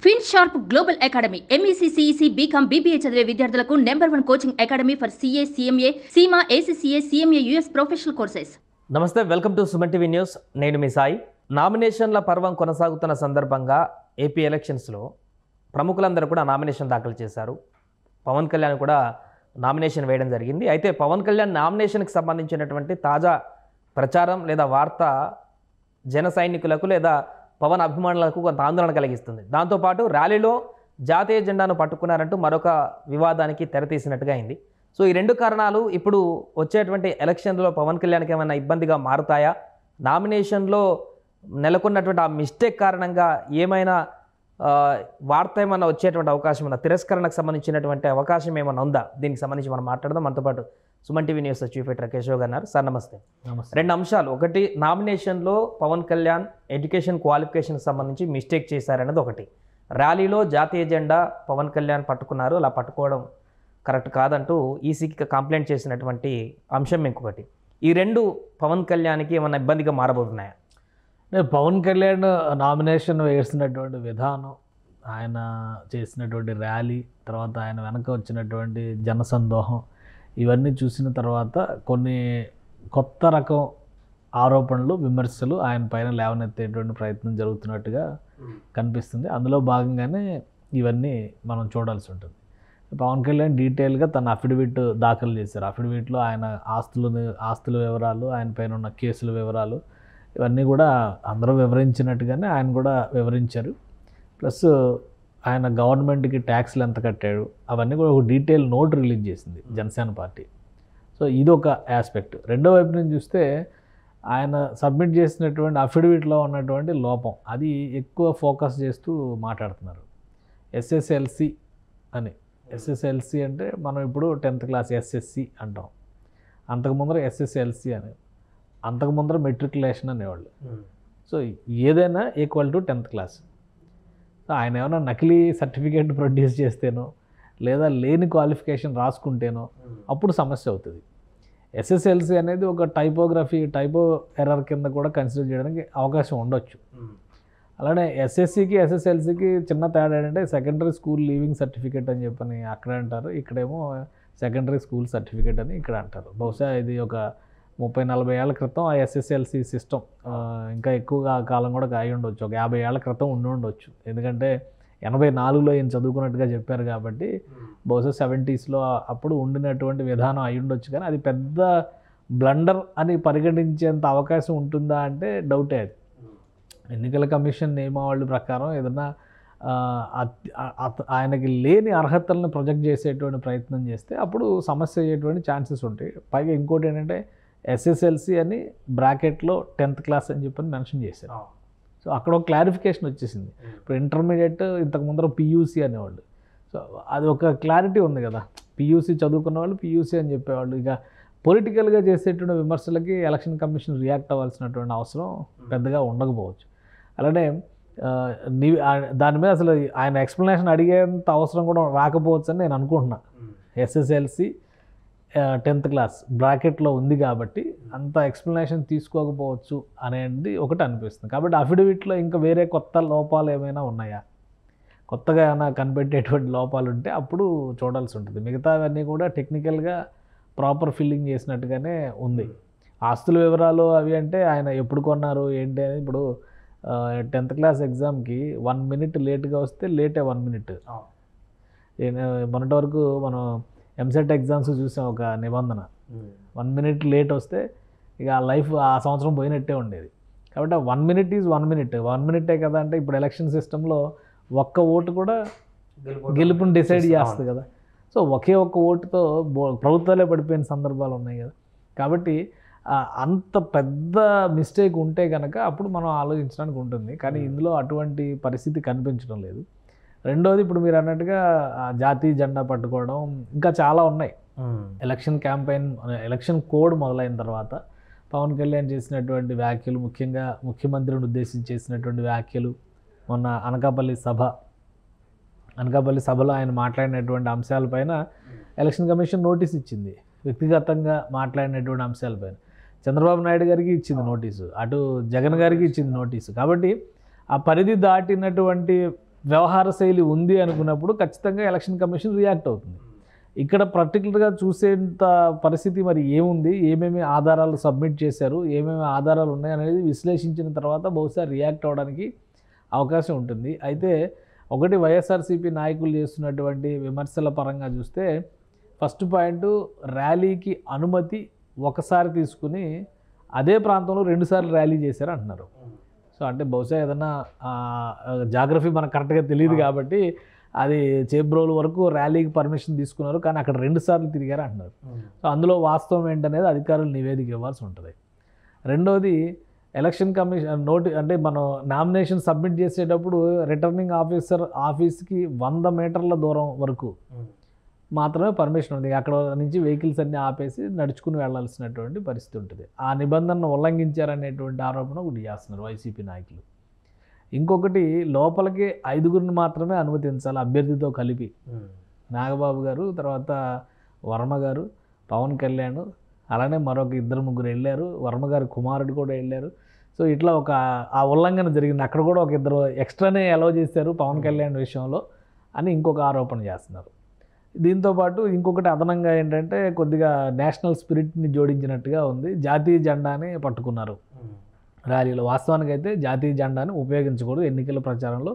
FinSharp Global Academy, MEC, CEC, BCom, BBA చదివే విద్యార్థులకు #1 coaching academy for CA, CMA, CIMA, ACCA, CMA US professional courses. నమస్తే, welcome to Suman TV news. నేను మీ సాయి. నామినేషన్ల పర్వం కొనసాగుతున్న సందర్భంగా ఏపీ ఎలక్షన్స్లో ప్రముఖులందరూ కూడా నామినేషన్ దాఖలు చేశారు. పవన్ కళ్యాణ్ కూడా నామినేషన్ వేయడం జరిగింది. అయితే పవన్ కళ్యాణ్ నామినేషన్కి సంబంధించినటువంటి తాజా ప్రచారం లేదా వార్త జన సైనికులకు లేదా పవన్ అభిమానులకు కొంత ఆందోళన కలిగిస్తుంది. దాంతోపాటు ర్యాలీలో జాతీయ జెండాను పట్టుకున్నారంటూ మరొక వివాదానికి తెరతీసినట్టుగా అయింది. సో ఈ రెండు కారణాలు ఇప్పుడు వచ్చేటువంటి ఎలక్షన్లో పవన్ కళ్యాణ్కి ఏమైనా ఇబ్బందిగా మారుతాయా? నామినేషన్లో నెలకొన్నటువంటి ఆ మిస్టేక్ కారణంగా ఏమైనా వార్త ఏమైనా వచ్చేటువంటి అవకాశం ఉందా? తిరస్కరణకు సంబంధించినటువంటి అవకాశం ఏమైనా ఉందా? దీనికి సంబంధించి మనం మాట్లాడదాం. మనతో పాటు Suman TV news chief editor Keshav గారు ఉన్నారు. సార్ నమస్తే. రెండు అంశాలు, ఒకటి నామినేషన్లో పవన్ కళ్యాణ్ ఎడ్యుకేషన్ క్వాలిఫికేషన్కి సంబంధించి మిస్టేక్ చేశారనేది ఒకటి, ర్యాలీలో జాతీయ జెండా పవన్ కళ్యాణ్ పట్టుకున్నారు, అలా పట్టుకోవడం కరెక్ట్ కాదంటూ ఈసీకి కంప్లైంట్ చేసినటువంటి అంశం ఇంకొకటి. ఈ రెండు పవన్ కళ్యాణ్కి ఏమైనా ఇబ్బందిగా మారబోతున్నాయా? పవన్ కళ్యాణ్ నామినేషన్ వేసినటువంటి విధానం, ఆయన చేసినటువంటి ర్యాలీ, తర్వాత ఆయన వెనక వచ్చినటువంటి జనసందోహం, ఇవన్నీ చూసిన తర్వాత కొన్ని కొత్త రకం ఆరోపణలు, విమర్శలు ఆయన పైన లేవనెత్తేటువంటి ప్రయత్నం జరుగుతున్నట్టుగా కనిపిస్తుంది. అందులో భాగంగానే ఇవన్నీ మనం చూడాల్సి ఉంటుంది. పవన్ కళ్యాణ్ డీటెయిల్గా తన అఫిడవిట్ దాఖలు చేశారు. అఫిడవిట్లో ఆయన ఆస్తుల వివరాలు, ఆయన పైన ఉన్న కేసుల వివరాలు, ఇవన్నీ కూడా అందరూ వివరించినట్టుగానే ఆయన కూడా వివరించారు. ప్లస్ ఆయన గవర్నమెంట్కి ట్యాక్స్లు ఎంత కట్టాడు, అవన్నీ కూడా ఒక డీటెయిల్ నోట్ రిలీజ్ చేసింది జనసేన పార్టీ. సో ఇది ఒక ఆస్పెక్ట్. రెండో వైపు నుంచి చూస్తే ఆయన సబ్మిట్ చేసినటువంటి అఫిడవిట్లో ఉన్నటువంటి లోపం, అది ఎక్కువ ఫోకస్ చేస్తూ మాట్లాడుతున్నారు. SSLC అని. SSLC అంటే మనం ఇప్పుడు 10th క్లాస్ SSC అంటాం, అంతకుముందర SSLC అని, అంతకుముందర మెట్రికులేషన్ అనేవాళ్ళు. సో ఏదైనా ఈక్వల్ టు 10th క్లాస్. ఆయన ఏమైనా నకిలీ సర్టిఫికేట్ ప్రొడ్యూస్ చేస్తేనో లేదా లేని క్వాలిఫికేషన్ రాసుకుంటేనో అప్పుడు సమస్య అవుతుంది. SSLC అనేది ఒక టైపో ఎర్రర్ కింద కూడా కన్సిడర్ చేయడానికి అవకాశం ఉండొచ్చు. అలానే SSCకి SSLCకి చిన్న తేడా ఏంటంటే సెకండరీ స్కూల్ లీవింగ్ సర్టిఫికేట్ అని చెప్పని అక్కడ అంటారు, ఇక్కడేమో సెకండరీ స్కూల్ సర్టిఫికేట్ అని ఇక్కడ అంటారు. బహుశా ఇది ఒక 30-40 ఏళ్ల క్రితం ఆ SSLC సిస్టమ్ ఇంకా ఎక్కువగా కాలం కూడా అయి ఉండొచ్చు, ఒక 50 ఏళ్ల క్రితం ఉండి ఉండొచ్చు. ఎందుకంటే 84లో ఈయన చదువుకున్నట్టుగా చెప్పారు కాబట్టి బహుశా 70sలో అప్పుడు ఉండినటువంటి విధానం అయి ఉండొచ్చు. కానీ అది పెద్ద బ్లండర్ అని పరిగణించేంత అవకాశం ఉంటుందా అంటే డౌటే. అది ఎన్నికల కమిషన్ నియమావళి ప్రకారం ఏదన్నా ఆయనకి లేని అర్హతలను ప్రొజెక్ట్ చేసేటువంటి ప్రయత్నం చేస్తే అప్పుడు సమస్య అయ్యేటువంటి ఛాన్సెస్ ఉంటాయి. పైగా ఇంకోటి ఏంటంటే SSLC అని బ్రాకెట్లో 10th క్లాస్ అని చెప్పని మెన్షన్ చేశారు. సో అక్కడ ఒక క్లారిఫికేషన్ వచ్చేసింది. ఇప్పుడు ఇంటర్మీడియట్ ఇంతకు ముందర PUC అనేవాళ్ళు. సో అది ఒక క్లారిటీ ఉంది కదా, PUC చదువుకున్న వాళ్ళు PUC అని చెప్పేవాళ్ళు. ఇక పొలిటికల్గా చేసేటువంటి విమర్శలకి ఎలక్షన్ కమిషన్ రియాక్ట్ అవ్వాల్సినటువంటి అవసరం పెద్దగా ఉండకపోవచ్చు. అలానే దాని మీద అసలు ఆయన ఎక్స్ప్లెనేషన్ అడిగేంత అవసరం కూడా రాకపోవచ్చు అని నేను అనుకుంటున్నా. SSLC 10th క్లాస్ బ్రాకెట్లో ఉంది కాబట్టి అంత ఎక్స్ప్లెనేషన్ తీసుకోకపోవచ్చు అనేది ఒకటి అనిపిస్తుంది. కాబట్టి అఫిడవిట్లో ఇంకా వేరే కొత్త లోపాలు ఏమైనా ఉన్నాయా, కొత్తగా ఏమైనా కనిపెట్టేటువంటి లోపాలు ఉంటే అప్పుడు చూడాల్సి ఉంటుంది. మిగతావన్నీ కూడా టెక్నికల్గా ప్రాపర్ ఫిల్లింగ్ చేసినట్టుగానే ఉంది. ఆస్తుల వివరాలు అవి అంటే ఆయన ఎప్పుడు కొన్నారు ఏంటి అని, ఇప్పుడు 10th క్లాస్ ఎగ్జామ్కి 1 minute లేట్గా వస్తే లేటే 1 minute. మొన్నటి వరకు మనం MSET ఎగ్జామ్స్ చూసాం ఒక నిబంధన, 1 minute లేట్ వస్తే ఇక ఆ లైఫ్ ఆ సంవత్సరం పోయినట్టే ఉండేది. కాబట్టి 1 minute ఈజ్ 1 minute. 1 minute కదా అంటే ఇప్పుడు ఎలక్షన్ సిస్టంలో ఒక్క ఓటు కూడా గెలుపుని డిసైడ్ చేస్తుంది కదా. సో ఒకే ఒక్క ఓటుతో ప్రభుత్వాలే పడిపోయిన సందర్భాలు ఉన్నాయి కదా. కాబట్టి అంత పెద్ద మిస్టేక్ ఉంటే కనుక అప్పుడు మనం ఆలోచించడానికి ఉంటుంది. కానీ ఇందులో అటువంటి పరిస్థితి కనిపించడం లేదు. రెండోది, ఇప్పుడు మీరు అన్నట్టుగా జాతీయ జెండా పట్టుకోవడం ఇంకా చాలా ఉన్నాయి. ఎలక్షన్ క్యాంపెయిన్, ఎలక్షన్ కోడ్ మొదలైన తర్వాత పవన్ కళ్యాణ్ చేసినటువంటి వ్యాఖ్యలు, ముఖ్యంగా ముఖ్యమంత్రిని ఉద్దేశించి చేసినటువంటి వ్యాఖ్యలు, మొన్న అనకాపల్లి సభలో ఆయన మాట్లాడినటువంటి అంశాలపైన ఎలక్షన్ కమిషన్ నోటీస్ ఇచ్చింది. వ్యక్తిగతంగా మాట్లాడినటువంటి అంశాలపైన చంద్రబాబు నాయుడు గారికి ఇచ్చింది నోటీసు, అటు జగన్ గారికి ఇచ్చింది నోటీసు. కాబట్టి ఆ పరిధి దాటినటువంటి వ్యవహార శైలి ఉంది అనుకున్నప్పుడు ఖచ్చితంగా ఎలక్షన్ కమిషన్ రియాక్ట్ అవుతుంది. ఇక్కడ పర్టికులర్గా చూసేంత పరిస్థితి మరి ఏముంది, ఏమేమి ఆధారాలు సబ్మిట్ చేశారు, ఏమేమి ఆధారాలు ఉన్నాయి అనేది విశ్లేషించిన తర్వాత బహుశా రియాక్ట్ అవ్వడానికి అవకాశం ఉంటుంది. అయితే ఒకటి వైఎస్ఆర్సీపీ నాయకులు చేస్తున్నటువంటి విమర్శల పరంగా చూస్తే ఫస్ట్ పాయింట్, ర్యాలీకి అనుమతి ఒకసారి తీసుకుని అదే ప్రాంతంలో 2 సార్లు ర్యాలీ చేశారు అంటున్నారు. సో అంటే బహుశా ఏదన్నా జాగ్రఫీ మనకు కరెక్ట్గా తెలియదు కాబట్టి అది చేబ్రోలు వరకు ర్యాలీకి పర్మిషన్ తీసుకున్నారు, కానీ అక్కడ 2 సార్లు తిరిగారు అంటున్నారు. సో అందులో వాస్తవం ఏంటనేది అధికారులు నివేదిక ఇవ్వాల్సి ఉంటుంది. రెండోది, ఎలక్షన్ కమిషన్ అంటే మనం నామినేషన్ సబ్మిట్ చేసేటప్పుడు రిటర్నింగ్ ఆఫీసర్ ఆఫీస్కి 100 మీటర్ల దూరం వరకు మాత్రమే పర్మిషన్ ఉంది. అక్కడ నుంచి వెహికల్స్ అన్నీ ఆపేసి నడుచుకుని వెళ్లాల్సినటువంటి పరిస్థితి ఉంటుంది. ఆ నిబంధనను ఉల్లంఘించారనేటువంటి ఆరోపణ ఒకటి చేస్తున్నారు వైసీపీ నాయకులు. ఇంకొకటి, లోపలికి 5గురిని మాత్రమే అనుమతించాలి అభ్యర్థితో కలిపి. నాగబాబు గారు, తర్వాత వర్మ గారు, పవన్ కళ్యాణ్, అలానే మరొక 2-3 వెళ్ళారు. వర్మ గారి కుమారుడు కూడా వెళ్ళారు. సో ఇట్లా ఆ ఉల్లంఘన జరిగింది. అక్కడ కూడా ఒక 2 ఎక్స్ట్రానే అలౌ చేశారు పవన్ కళ్యాణ్ విషయంలో అని ఇంకొక ఆరోపణ చేస్తున్నారు. దీంతోపాటు ఇంకొకటి అదనంగా ఏంటంటే కొద్దిగా నేషనల్ స్పిరిట్ని జోడించినట్టుగా ఉంది. జాతీయ జెండాని పట్టుకున్నారు ర్యాలీలో. వాస్తవానికి అయితే జాతీయ జెండాని ఉపయోగించకూడదు ఎన్నికల ప్రచారంలో.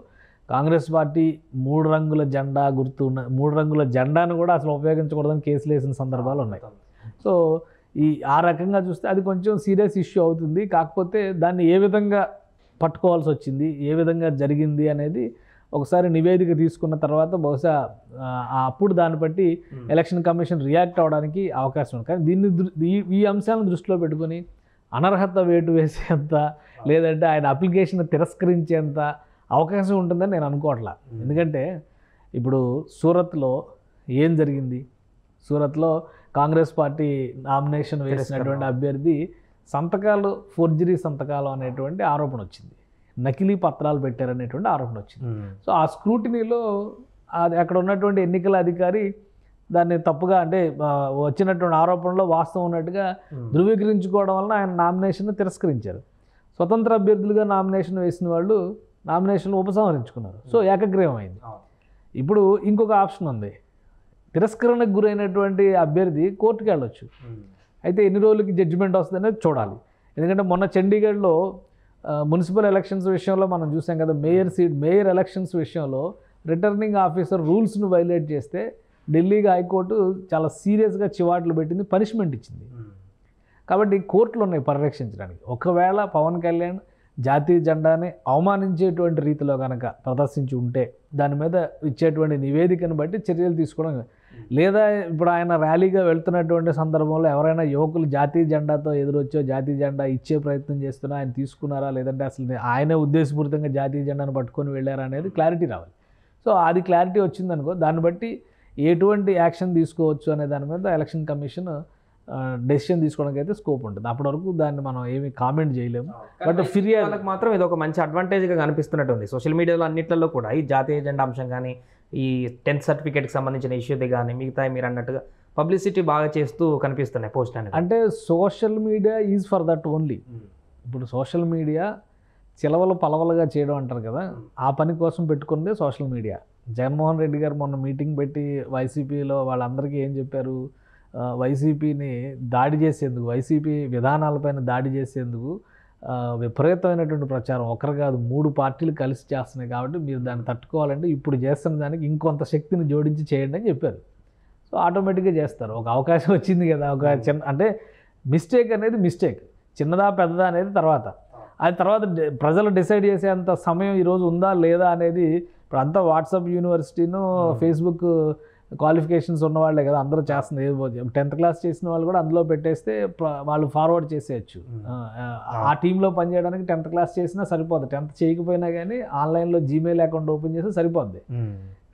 కాంగ్రెస్ పార్టీ 3 రంగుల జెండా గుర్తు ఉన్న 3 రంగుల జెండాను కూడా అసలు ఉపయోగించకూడదని కేసులు వేసిన సందర్భాలు ఉన్నాయి. సో ఆ రకంగా చూస్తే అది కొంచెం సీరియస్ ఇష్యూ అవుతుంది. కాకపోతే దాన్ని ఏ విధంగా పట్టుకోవాల్సి వచ్చింది, ఏ విధంగా జరిగింది అనేది ఒకసారి నివేదిక తీసుకున్న తర్వాత బహుశా అప్పుడు దాన్ని బట్టి ఎలక్షన్ కమిషన్ రియాక్ట్ అవ్వడానికి అవకాశం ఉంది. కానీ ఈ అంశాలను దృష్టిలో పెట్టుకొని అనర్హత వేటు వేసేంత, లేదంటే ఆయన అప్లికేషన్ తిరస్కరించేంత అవకాశం ఉంటుందని నేను అనుకోవట్లా. ఎందుకంటే ఇప్పుడు సూరత్లో ఏం జరిగింది? సూరత్లో కాంగ్రెస్ పార్టీ నామినేషన్ వేసినటువంటి అభ్యర్థి సంతకాలు ఫోర్జరీ సంతకాలు అనేటువంటి ఆరోపణ వచ్చింది. నకిలీ పత్రాలు పెట్టారనేటువంటి ఆరోపణ వచ్చింది. సో ఆ స్క్రూటినీలో అక్కడ ఉన్నటువంటి ఎన్నికల అధికారి దాన్ని తప్పుగా, అంటే వచ్చినటువంటి ఆరోపణలో వాస్తవం ఉన్నట్టుగా ధృవీకరించుకోవడం వలన ఆయన నామినేషన్ తిరస్కరించారు. స్వతంత్ర అభ్యర్థులుగా నామినేషన్ వేసిన వాళ్ళు నామినేషన్ ఉపసంహరించుకున్నారు. సో ఏకగ్రీవం అయింది. ఇప్పుడు ఇంకొక ఆప్షన్ ఉంది. తిరస్కరణకు గురైనటువంటి అభ్యర్థి కోర్టుకు వెళ్ళొచ్చు. అయితే ఎన్ని రోజులకి జడ్జిమెంట్ వస్తుందనేది చూడాలి. ఎందుకంటే మొన్న చండీగఢ్లో మున్సిపల్ ఎలక్షన్స్ విషయంలో మనం చూసాం కదా, మేయర్ ఎలక్షన్స్ విషయంలో రిటర్నింగ్ ఆఫీసర్ రూల్స్ను వైలేట్ చేస్తే ఢిల్లీ హైకోర్టు చాలా సీరియస్గా చివాట్లు పెట్టింది, పనిష్మెంట్ ఇచ్చింది. కాబట్టి కోర్టులు ఉన్నాయి పరిరక్షించడానికి. ఒకవేళ పవన్ కళ్యాణ్ జాతీయ జెండాని అవమానించేటువంటి రీతిలో కనుక ప్రదర్శించి ఉంటే దాని మీద ఇచ్చేటువంటి నివేదికను బట్టి చర్యలు తీసుకోవడం, లేదా ఇప్పుడు ఆయన ర్యాలీగా వెళ్తున్నటువంటి సందర్భంలో ఎవరైనా యువకులు జాతీయ జెండాతో ఎదురొచ్చో జాతీయ జెండా ఇచ్చే ప్రయత్నం చేస్తున్నా ఆయన తీసుకున్నారా, లేదంటే అసలు ఆయనే ఉద్దేశపూరితంగా జాతీయ జెండాను పట్టుకొని వెళ్ళారా అనేది క్లారిటీ రావాలి. సో అది క్లారిటీ వచ్చిందనుకో, దాన్ని బట్టి ఎటువంటి యాక్షన్ తీసుకోవచ్చు అనే దాని మీద ఎలక్షన్ కమిషన్ డెసిషన్ తీసుకోవడానికి అయితే స్కోప్ ఉంటుంది. అప్పటి వరకు దాన్ని మనం ఏమి కామెంట్ చేయలేము. బట్ ఫిర్యాదులకు మాత్రం ఇది ఒక మంచి అడ్వాంటేజ్గా కనిపిస్తున్నట్టు ఉంది. సోషల్ మీడియాలో అన్నిట్లలో కూడా ఈ జాతీయ జెండా అంశం కానీ, ఈ 10th సర్టిఫికేట్కి సంబంధించిన ఇష్యూది కానీ, మిగతా మీరు అన్నట్టుగా పబ్లిసిటీ బాగా చేస్తూ కనిపిస్తున్నాయి పోస్ట్ అనేది. అంటే social media is for that only. ఇప్పుడు సోషల్ మీడియా చిలవలు పలవలుగా చేయడం అంటారు కదా, ఆ పని కోసం పెట్టుకుందే సోషల్ మీడియా. జగన్మోహన్ రెడ్డి గారు మొన్న మీటింగ్ పెట్టి వైసీపీలో వాళ్ళందరికీ ఏం చెప్పారు, వైసీపీని దాడి చేసేందుకు, వైసీపీ విధానాలపైన దాడి చేసేందుకు విపరీతమైనటువంటి ప్రచారం, ఒకరు కాదు 3 పార్టీలు కలిసి చేస్తున్నాయి. కాబట్టి మీరు దాన్ని తట్టుకోవాలంటే ఇప్పుడు చేస్తున్న దానికి ఇంకొంత శక్తిని జోడించి చేయండి అని చెప్పారు. సో ఆటోమేటిక్గా చేస్తారు. ఒక అవకాశం వచ్చింది కదా, ఒక చిన్న, అంటే మిస్టేక్ అనేది మిస్టేక్, చిన్నదా పెద్దదా అనేది తర్వాత, అది తర్వాత ప్రజలు డిసైడ్ చేసేంత సమయం ఈరోజు ఉందా లేదా అనేది. ఇప్పుడు అంతా వాట్సాప్ యూనివర్సిటీను, ఫేస్బుక్ క్వాలిఫికేషన్స్ ఉన్న వాళ్ళే కదా అందరూ చేస్తుంది. 10th క్లాస్ చేసిన వాళ్ళు కూడా అందులో పెట్టేస్తే వాళ్ళు ఫార్వర్డ్ చేసేయచ్చు. ఆ టీంలో పనిచేయడానికి 10th క్లాస్ చేసినా సరిపోద్ది. 10th చేయకపోయినా కానీ ఆన్లైన్లో జీమెయిల్ అకౌంట్ ఓపెన్ చేస్తే సరిపోద్ది.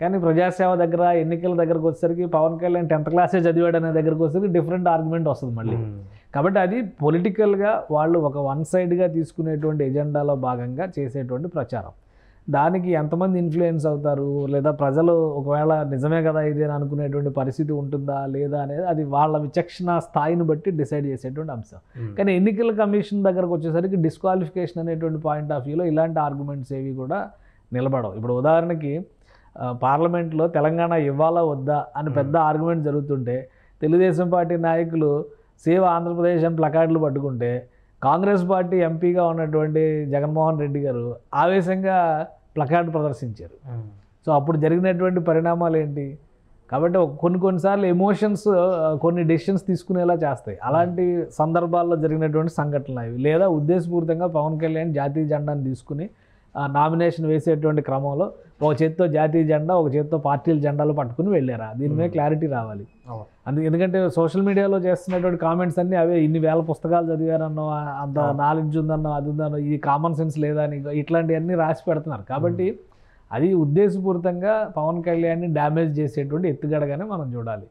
కానీ ప్రజాసేవ దగ్గర, ఎన్నికల దగ్గరకు వచ్చేసరికి పవన్ కళ్యాణ్ 10th క్లాసే చదివాడు అనే దగ్గరకు వచ్చేసరికి డిఫరెంట్ ఆర్గ్యుమెంట్ వస్తుంది మళ్ళీ. కాబట్టి అది పొలిటికల్గా వాళ్ళు ఒక వన్ సైడ్గా తీసుకునేటువంటి ఎజెండాలో భాగంగా చేసేటువంటి ప్రచారం. దానికి ఎంతమంది ఇన్ఫ్లుయెన్స్ అవుతారు, లేదా ప్రజలు ఒకవేళ నిజమే కదా ఇది అని అనుకునేటువంటి పరిస్థితి ఉంటుందా లేదా అనేది అది వాళ్ళ విచక్షణ స్థాయిని బట్టి డిసైడ్ చేసేటువంటి అంశం. కానీ ఎన్నికల కమిషన్ దగ్గరకు వచ్చేసరికి డిస్క్వాలిఫికేషన్ అనేటువంటి పాయింట్ ఆఫ్ వ్యూలో ఇలాంటి ఆర్గ్యుమెంట్స్ ఏవి కూడా నిలబడవు. ఇప్పుడు ఉదాహరణకి పార్లమెంట్లో తెలంగాణ ఇవ్వాలా వద్దా అని పెద్ద ఆర్గ్యుమెంట్ జరుగుతుంటే తెలుగుదేశం పార్టీ నాయకులు సేవ్ ఆంధ్రప్రదేశ్ అని ప్లకార్డులు పట్టుకుంటే కాంగ్రెస్ పార్టీ ఎంపీగా ఉన్నటువంటి జగన్మోహన్ రెడ్డి గారు ఆవేశంగా ప్లకార్డు ప్రదర్శించారు. సో అప్పుడు జరిగినటువంటి పరిణామాలు ఏంటి? కాబట్టి కొన్నిసార్లు ఎమోషన్స్ కొన్ని డెసిషన్స్ తీసుకునేలా చేస్తాయి. అలాంటి సందర్భాల్లో జరిగినటువంటి సంఘటనలు అవి. లేదా ఉద్దేశపూరితంగా పవన్ కళ్యాణ్ జాతీయ జెండాను తీసుకుని నామినేషన్ వేసేటువంటి క్రమంలో ఒక చేత్తో జాతీయ జెండా, ఒక చేత్తో పార్టీల జెండాలు పట్టుకుని వెళ్ళారా? దీని మీద క్లారిటీ రావాలి. ఎందుకంటే సోషల్ మీడియాలో చేస్తున్నటువంటి కామెంట్స్ అన్నీ అవే. ఇన్ని వేల పుస్తకాలు చదివారన్నో, అంత నాలెడ్జ్ ఉందన్నో, అది ఉందన్నో, ఇది కామన్ సెన్స్ లేదని ఇట్లాంటివన్నీ రాసి పెడుతున్నారు. కాబట్టి అది ఉద్దేశపూరితంగా పవన్ కళ్యాణ్ని డ్యామేజ్ చేసేటువంటి ఎత్తుగడగానే మనం చూడాలి.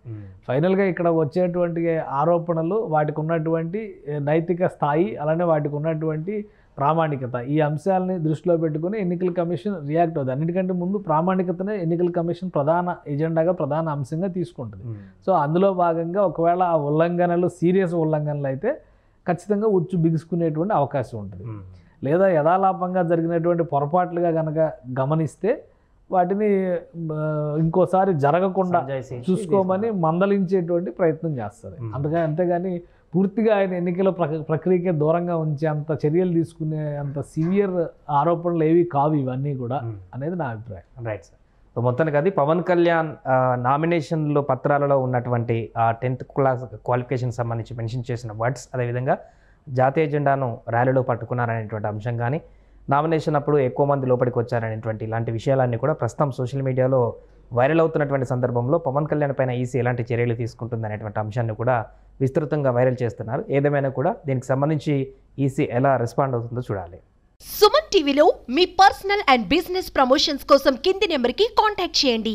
ఫైనల్గా ఇక్కడ వచ్చేటువంటి ఆరోపణలు, వాటికి ఉన్నటువంటి నైతిక స్థాయి, అలానే వాటికి ఉన్నటువంటి ప్రామాణికత, ఈ అంశాలని దృష్టిలో పెట్టుకుని ఎన్నికల కమిషన్ రియాక్ట్ అవుతుంది. అన్నిటికంటే ముందు ప్రామాణికతనే ఎన్నికల కమిషన్ ప్రధాన ఎజెండాగా, ప్రధాన అంశంగా తీసుకుంటుంది. సో అందులో భాగంగా ఒకవేళ ఆ ఉల్లంఘనలు సీరియస్ ఉల్లంఘనలు అయితే ఖచ్చితంగా ఉచ్చు బిగుసుకునేటువంటి అవకాశం ఉంటుంది. లేదా యథాలాపంగా జరిగినటువంటి పొరపాట్లుగా కనుక గమనిస్తే వాటిని ఇంకోసారి జరగకుండా చూసుకోమని మందలించేటువంటి ప్రయత్నం చేస్తుంది. అంతేగాని పూర్తిగా ఆయన ఎన్నికల ప్రక్రియకే దూరంగా ఉంచే అంత చర్యలు తీసుకునే అంత సివియర్ ఆరోపణలు ఏవి కావు ఇవన్నీ కూడా అనేది నా అభిప్రాయం. Right sir. సో మొత్తానికి అది పవన్ కళ్యాణ్ నామినేషన్లో పత్రాలలో ఉన్నటువంటి 10th క్లాస్ క్వాలిఫికేషన్ సంబంధించి మెన్షన్ చేసిన వర్డ్స్, అదేవిధంగా జాతీయ జెండాను ర్యాలీలో పట్టుకున్నారనేటువంటి అంశం కానీ, నామినేషన్ అప్పుడు ఎక్కువ మంది లోపలికి వచ్చారనేటువంటి ఇలాంటి విషయాలన్నీ కూడా ప్రస్తుతం సోషల్ మీడియాలో వైరల్ అవుతున్నటువంటి సందర్భంలో పవన్ కళ్యాణ్ పైన ఈసీ ఎలాంటి చర్యలు తీసుకుంటుంది అనేటువంటి అంశాన్ని కూడా విస్తృతంగా వైరల్ చేస్తున్నారు. ఏదేమైనా కూడా దీనికి సంబంధించి ఈసీ ఎలా రెస్పాండ్ అవుతుందో చూడాలి. సుమన్ టీవీలో మీ పర్సనల్ అండ్ బిజినెస్ ప్రమోషన్స్ కోసం కింది నెంబర్కి కాంటాక్ట్ చేయండి.